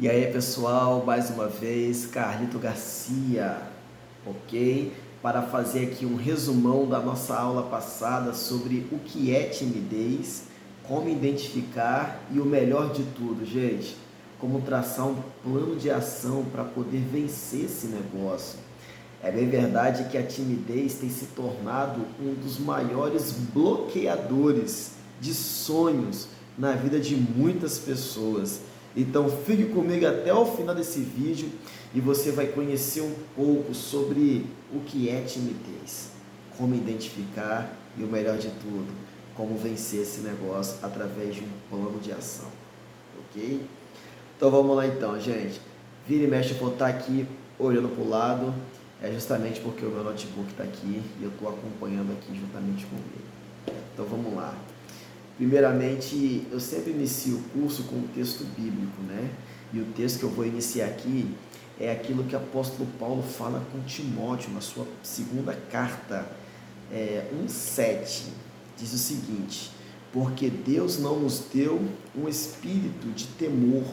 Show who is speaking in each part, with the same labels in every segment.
Speaker 1: E aí, pessoal, mais uma vez, Carlito Garcia, ok? Para fazer aqui um resumão da nossa aula passada sobre o que é timidez, como identificar e o melhor de tudo, gente, como traçar um plano de ação para poder vencer esse negócio. É bem verdade que a timidez tem se tornado um dos maiores bloqueadores de sonhos na vida de muitas pessoas. Então fique comigo até o final desse vídeo e você vai conhecer um pouco sobre o que é timidez, como identificar e o melhor de tudo, como vencer esse negócio através de um plano de ação, ok? Então vamos lá então, gente. Vira e mexe, eu vou estar aqui olhando para o lado, é justamente porque o meu notebook está aqui e eu estou acompanhando aqui juntamente com ele. Então vamos lá. Primeiramente, eu sempre inicio o curso com um texto bíblico, né? E o texto que eu vou iniciar aqui é aquilo que o apóstolo Paulo fala com Timóteo na sua segunda carta, 1,7. Diz o seguinte: porque Deus não nos deu um espírito de temor,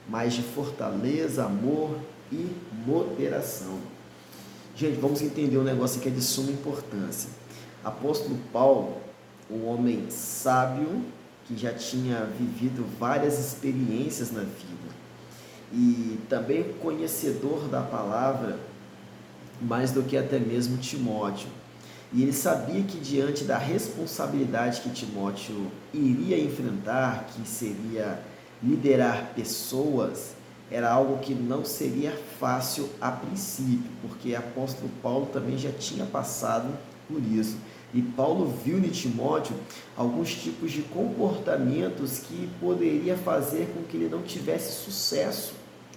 Speaker 1: mas de fortaleza, amor e moderação. Gente, vamos entender um negócio que é de suma importância. Apóstolo Paulo, um homem sábio que já tinha vivido várias experiências na vida e também conhecedor da palavra, mais do que até mesmo Timóteo. E ele sabia que diante da responsabilidade que Timóteo iria enfrentar, que seria liderar pessoas, era algo que não seria fácil a princípio, porque o apóstolo Paulo também já tinha passado por isso. E Paulo viu em Timóteo alguns tipos de comportamentos que poderia fazer com que ele não tivesse sucesso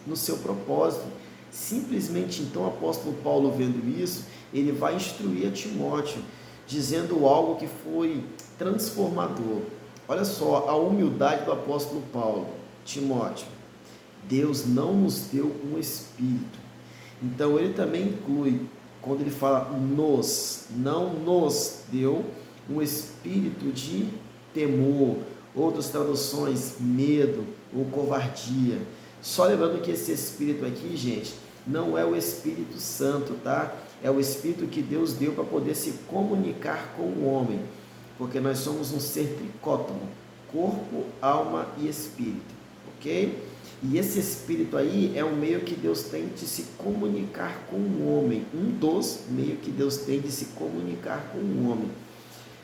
Speaker 1: no seu propósito. Simplesmente então o apóstolo Paulo, vendo isso, ele vai instruir a Timóteo, dizendo algo que foi transformador. Olha só a humildade do apóstolo Paulo. Timóteo, Deus não nos deu um espírito. Então ele também inclui, quando ele fala não nos deu um espírito de temor, outras traduções, medo ou covardia. Só lembrando que esse espírito aqui, gente, não é o Espírito Santo, tá? É o espírito que Deus deu para poder se comunicar com o homem, porque nós somos um ser tricótomo, corpo, alma e espírito, ok? E esse espírito aí é um meio que Deus tem de se comunicar com o homem, um dos meios que Deus tem de se comunicar com o homem.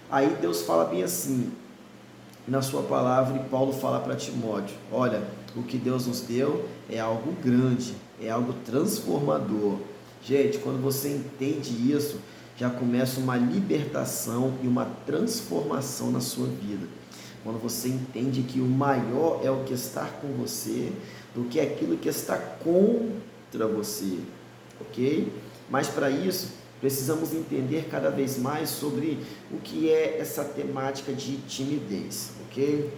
Speaker 1: Aí Deus fala bem assim, na sua palavra, e Paulo fala para Timóteo: olha, o que Deus nos deu é algo grande, é algo transformador. Gente, quando você entende isso, já começa uma libertação e uma transformação na sua vida. Quando você entende que o maior é o que está com você, do que aquilo que está contra você, ok? Mas para isso, precisamos entender cada vez mais sobre o que é essa temática de timidez, ok?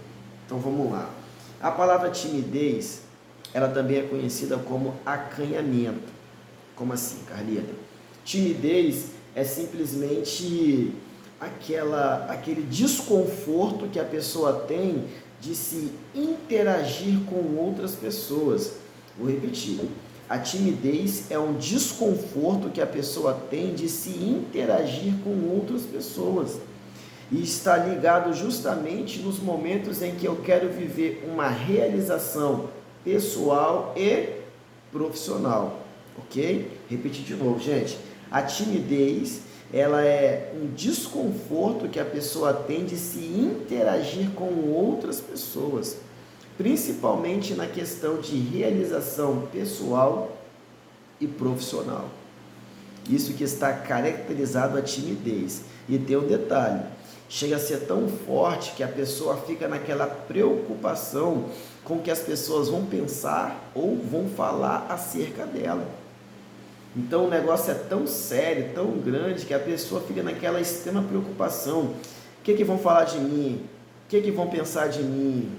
Speaker 1: Então vamos lá. A palavra timidez, ela também é conhecida como acanhamento. Como assim, Carlita? Timidez é simplesmente aquele desconforto que a pessoa tem de se interagir com outras pessoas. Vou repetir. A timidez é um desconforto que a pessoa tem de se interagir com outras pessoas. E está ligado justamente nos momentos em que eu quero viver uma realização pessoal e profissional. Ok? Repetir de novo, gente. A timidez, ela é um desconforto que a pessoa tem de se interagir com outras pessoas, principalmente na questão de realização pessoal e profissional. Isso que está caracterizado a timidez. E tem um detalhe, chega a ser tão forte que a pessoa fica naquela preocupação com o que as pessoas vão pensar ou vão falar acerca dela. Então o negócio é tão sério, tão grande, que a pessoa fica naquela extrema preocupação. O que vão falar de mim? O que vão pensar de mim?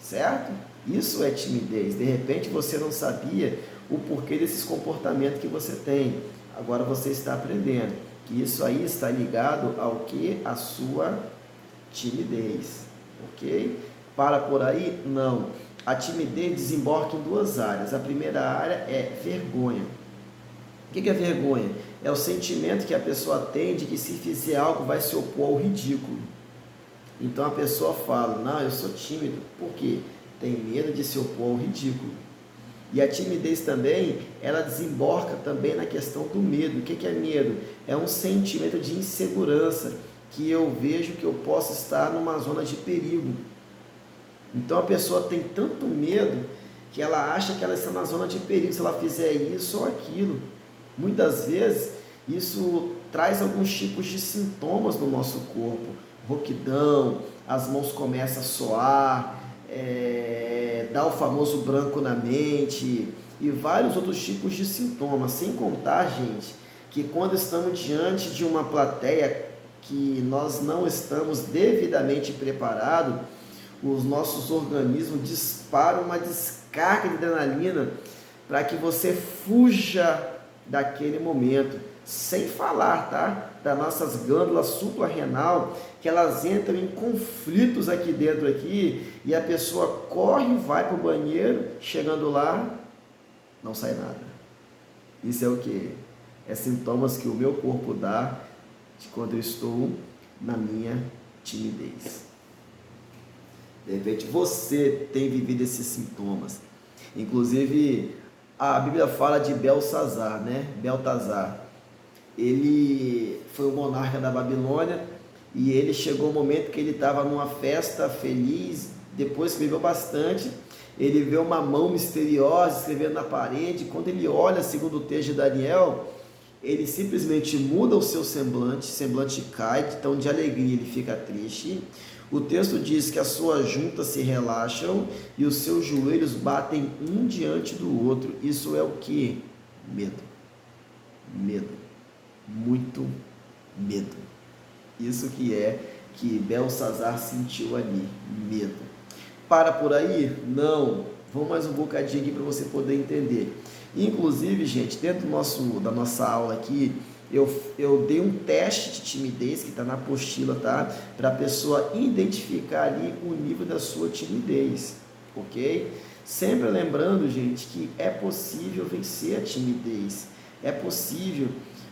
Speaker 1: Certo? Isso é timidez. De repente você não sabia o porquê desses comportamentos que você tem. Agora você está aprendendo que isso aí está ligado ao que? A sua timidez. Ok? Para por aí? Não. a timidez desemboca em duas áreas. A primeira área é vergonha. O que é vergonha? É o sentimento que a pessoa tem de que se fizer algo vai se opor ao ridículo. Então a pessoa fala, não, eu sou tímido. Por quê? Tem medo de se opor ao ridículo. E a timidez também, ela desemboca também na questão do medo. O que é medo? É um sentimento de insegurança, que eu vejo que eu posso estar numa zona de perigo. Então a pessoa tem tanto medo que ela acha que ela está na zona de perigo se ela fizer isso ou aquilo. Muitas vezes isso traz alguns tipos de sintomas no nosso corpo. Rouquidão, as mãos começam a suar, dá o famoso branco na mente e vários outros tipos de sintomas. Sem contar, gente, que quando estamos diante de uma plateia que nós não estamos devidamente preparados, os nossos organismos disparam uma descarga de adrenalina para que você fuja daquele momento. Sem falar, tá? Das nossas glândulas suprarrenal, que elas entram em conflitos aqui dentro aqui, e a pessoa corre e vai para o banheiro, chegando lá, não sai nada. Isso é o que? É sintomas que o meu corpo dá de quando eu estou na minha timidez. De repente você tem vivido esses sintomas. Inclusive, a Bíblia fala de Belsazar, né? Beltazar. Ele foi o monarca da Babilônia e ele chegou um momento que ele estava numa festa feliz, depois que bebeu bastante, ele vê uma mão misteriosa escrevendo na parede. Quando ele olha, segundo o texto de Daniel, ele simplesmente muda o seu semblante cai, então de alegria ele fica triste. O texto diz que as suas juntas se relaxam e os seus joelhos batem um diante do outro. Isso é o que? Medo. Medo. Muito medo. Isso que é que Belsazar sentiu ali, medo. Para por aí? Não. Vamos mais um bocadinho aqui para você poder entender. Inclusive, gente, dentro da nossa aula aqui, eu dei um teste de timidez que está na apostila, tá? Para a pessoa identificar ali o nível da sua timidez, ok? Sempre lembrando, gente, que é possível vencer a timidez. É possível,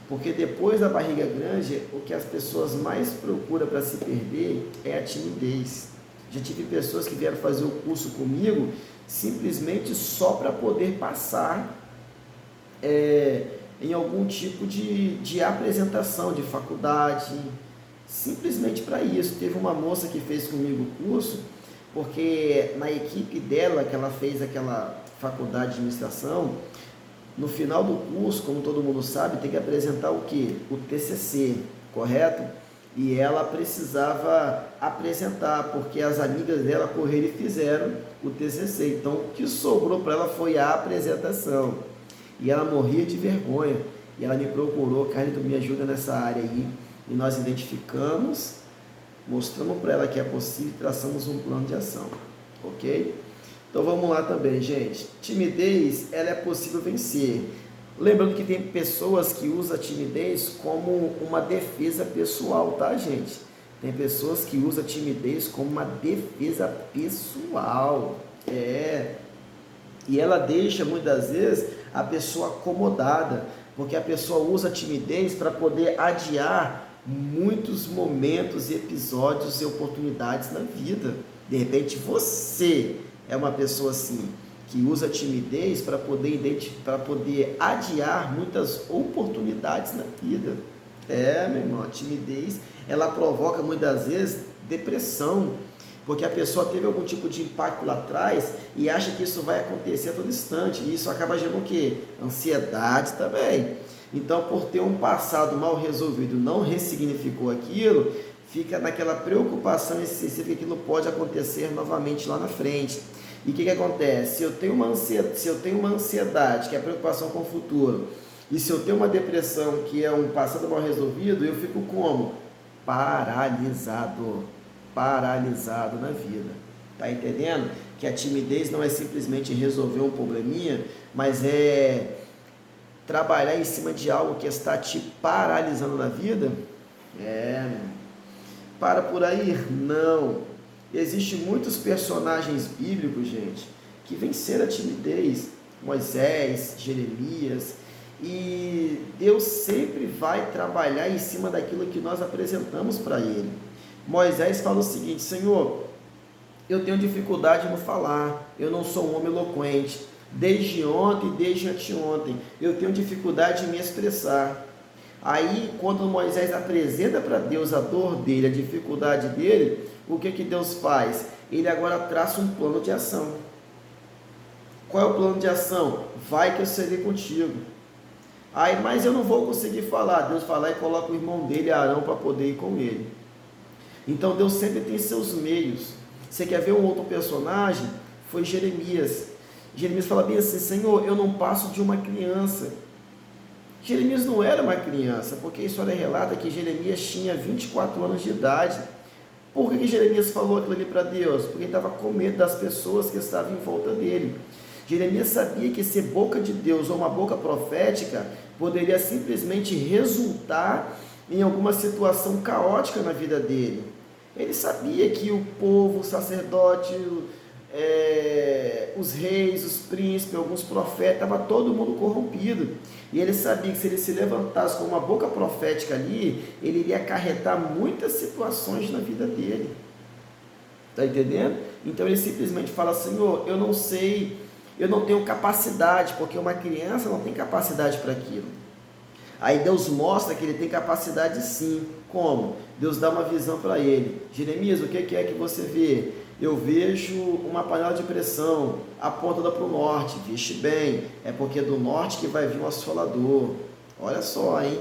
Speaker 1: porque depois da barriga grande, o que as pessoas mais procuram para se perder é a timidez. Já tive pessoas que vieram fazer o curso comigo simplesmente só para poder passar em algum tipo de apresentação de faculdade, simplesmente para isso. Teve uma moça que fez comigo o curso, porque na equipe dela, que ela fez aquela faculdade de administração, no final do curso, como todo mundo sabe, tem que apresentar o quê? O TCC, correto? E ela precisava apresentar, porque as amigas dela correram e fizeram o TCC. Então, o que sobrou para ela foi a apresentação. E ela morria de vergonha. E ela me procurou, Carlito, me ajuda nessa área aí. E nós identificamos, mostramos para ela que é possível e traçamos um plano de ação. Ok? Então vamos lá também, gente. Timidez, ela é possível vencer. Lembrando que tem pessoas que usam a timidez como uma defesa pessoal, tá, gente? Tem pessoas que usam a timidez como uma defesa pessoal. E ela deixa, muitas vezes, a pessoa acomodada, porque a pessoa usa a timidez para poder adiar muitos momentos, episódios e oportunidades na vida. De repente, você é uma pessoa assim, que usa a timidez para poder adiar muitas oportunidades na vida. Meu irmão, a timidez, ela provoca muitas vezes depressão, porque a pessoa teve algum tipo de impacto lá atrás e acha que isso vai acontecer a todo instante, e isso acaba gerando o quê? Ansiedade também. Então, por ter um passado mal resolvido, não ressignificou aquilo, fica naquela preocupação excessiva que aquilo pode acontecer novamente lá na frente. E o que acontece? Se eu tenho uma ansiedade, que é a preocupação com o futuro, e se eu tenho uma depressão, que é um passado mal resolvido, eu fico como? Paralisado na vida. Tá entendendo? Que a timidez não é simplesmente resolver um probleminha, mas é trabalhar em cima de algo que está te paralisando na vida. Para por aí? Não. Existem muitos personagens bíblicos, gente, que venceram a timidez, Moisés, Jeremias, e Deus sempre vai trabalhar em cima daquilo que nós apresentamos para Ele. Moisés fala o seguinte: Senhor, eu tenho dificuldade no falar, eu não sou um homem eloquente, desde ontem, desde anteontem, eu tenho dificuldade em me expressar. Aí, quando Moisés apresenta para Deus a dor dele, a dificuldade dele, o que Deus faz? Ele agora traça um plano de ação. Qual é o plano de ação? Vai que eu serei contigo. Aí, mas eu não vou conseguir falar. Deus vai lá e coloca o irmão dele, Arão, para poder ir com ele. Então, Deus sempre tem seus meios. Você quer ver um outro personagem? Foi Jeremias. Jeremias fala bem assim: Senhor, eu não passo de uma criança. Jeremias não era uma criança, porque a história relata que Jeremias tinha 24 anos de idade. Por que Jeremias falou aquilo ali para Deus? Porque ele estava com medo das pessoas que estavam em volta dele. Jeremias sabia que ser boca de Deus ou uma boca profética poderia simplesmente resultar em alguma situação caótica na vida dele. Ele sabia que o povo, o sacerdote, os reis, os príncipes, alguns profetas, estava todo mundo corrompido. E ele sabia que se ele se levantasse com uma boca profética ali, ele iria acarretar muitas situações na vida dele. Está entendendo? Então ele simplesmente fala: Senhor, eu não sei, eu não tenho capacidade, porque uma criança não tem capacidade para aquilo. Aí Deus mostra que ele tem capacidade sim. Como? Deus dá uma visão para ele. Jeremias, o que é que você vê? Eu vejo uma panela de pressão apontada para o norte. Vixe bem, é porque é do norte que vai vir o assolador. Olha só, hein?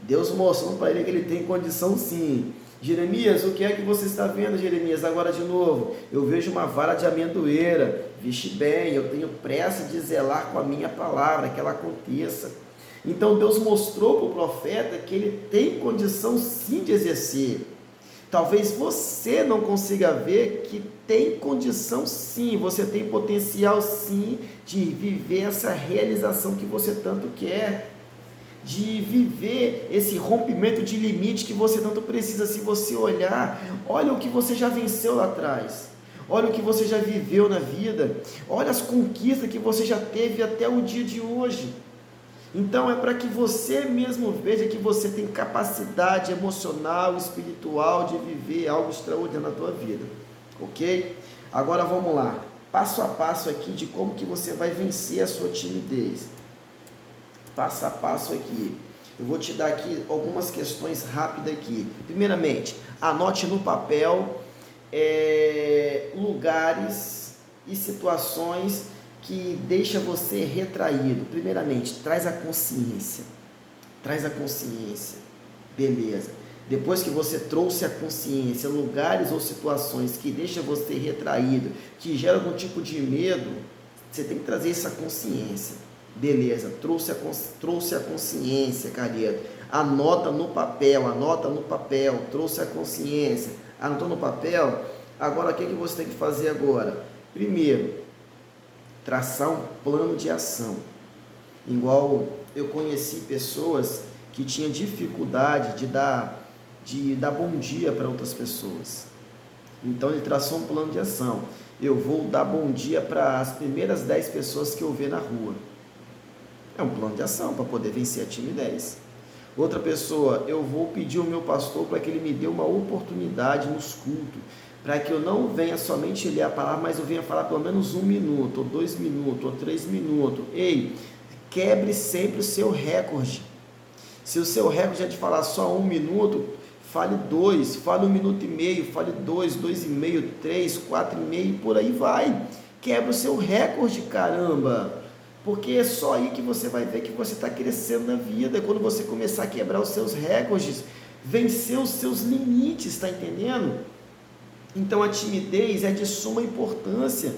Speaker 1: Deus mostrando para ele que ele tem condição sim. Jeremias, o que é que você está vendo, Jeremias? Agora de novo, eu vejo uma vara de amendoeira. Vixe bem, eu tenho pressa de zelar com a minha palavra, que ela aconteça. Então Deus mostrou para o profeta que ele tem condição sim de exercer. Talvez você não consiga ver que tem condição sim, você tem potencial sim de viver essa realização que você tanto quer, de viver esse rompimento de limite que você tanto precisa. Se você olhar, olha o que você já venceu lá atrás, olha o que você já viveu na vida, olha as conquistas que você já teve até o dia de hoje. Então é para que você mesmo veja que você tem capacidade emocional, espiritual de viver algo extraordinário na tua vida, ok? Agora vamos lá, passo a passo aqui de como que você vai vencer a sua timidez. Passo a passo aqui, eu vou te dar aqui algumas questões rápidas aqui. Primeiramente, anote no papel lugares e situações que deixa você retraído. Primeiramente, traz a consciência. Beleza. Depois que você trouxe a consciência, lugares ou situações que deixa você retraído, que gera algum tipo de medo, você tem que trazer essa consciência. Beleza, trouxe a consciência, querido. Anota no papel, trouxe a consciência. Anotou no papel? Agora, o que você tem que fazer agora? Primeiro, traçar um plano de ação. Igual eu conheci pessoas que tinham dificuldade de dar bom dia para outras pessoas. Então ele traçou um plano de ação. Eu vou dar bom dia para as primeiras 10 pessoas que eu ver na rua. É um plano de ação para poder vencer a timidez. Outra pessoa, eu vou pedir ao meu pastor para que ele me dê uma oportunidade nos cultos, para que eu não venha somente ler a palavra, mas eu venha falar pelo menos 1 minuto, ou 2 minutos, ou 3 minutos. Ei, quebre sempre o seu recorde. Se o seu recorde é de falar só 1 minuto, fale 2, fale 1 minuto e meio, fale 2, 2,5, 3, 4,5, por aí vai. Quebra o seu recorde, caramba. Porque é só aí que você vai ver que você está crescendo na vida, quando você começar a quebrar os seus recordes, vencer os seus limites, está entendendo? Então a timidez é de suma importância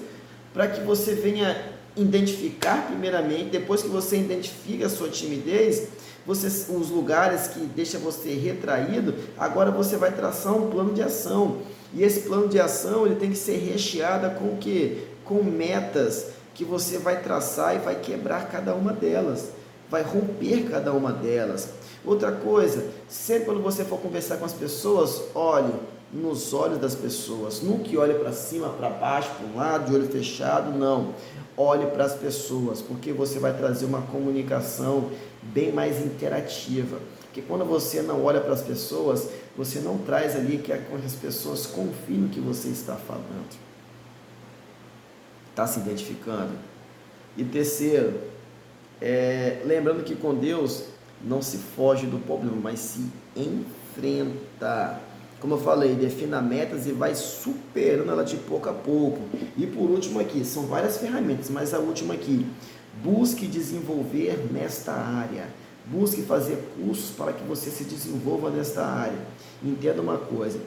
Speaker 1: para que você venha identificar primeiramente, depois que você identifica a sua timidez, os lugares que deixam você retraído, agora você vai traçar um plano de ação. E esse plano de ação ele tem que ser recheado com o quê? Com metas que você vai traçar e vai quebrar cada uma delas, vai romper cada uma delas. Outra coisa, sempre quando você for conversar com as pessoas, olhe, nos olhos das pessoas. Nunca olhe para cima, para baixo, para um lado, de olho fechado, não. Olhe para as pessoas, porque você vai trazer uma comunicação bem mais interativa. Porque quando você não olha para as pessoas, você não traz ali que as pessoas confiem no que você está falando. Está se identificando? E terceiro, lembrando que com Deus não se foge do problema, mas se enfrenta. Como eu falei, defina metas e vai superando ela de pouco a pouco. E por último aqui, são várias ferramentas, mas a última aqui, busque desenvolver nesta área. Busque fazer cursos para que você se desenvolva nesta área. Entenda uma coisa,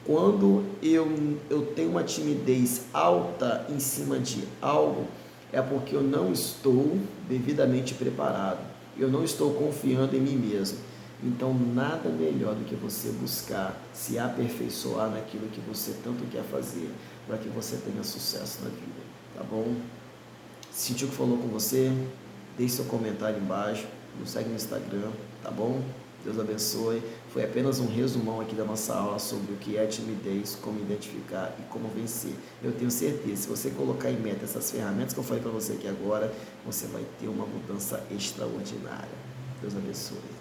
Speaker 1: quando eu tenho uma timidez alta em cima de algo, é porque eu não estou devidamente preparado. Eu não estou confiando em mim mesmo. Então, nada melhor do que você buscar se aperfeiçoar naquilo que você tanto quer fazer, para que você tenha sucesso na vida, tá bom? Sentiu que falou com você? Deixe seu comentário embaixo, nos segue no Instagram, tá bom? Deus abençoe. Foi apenas um resumão aqui da nossa aula sobre o que é timidez, como identificar e como vencer. Eu tenho certeza, se você colocar em meta essas ferramentas que eu falei para você aqui agora, você vai ter uma mudança extraordinária. Deus abençoe.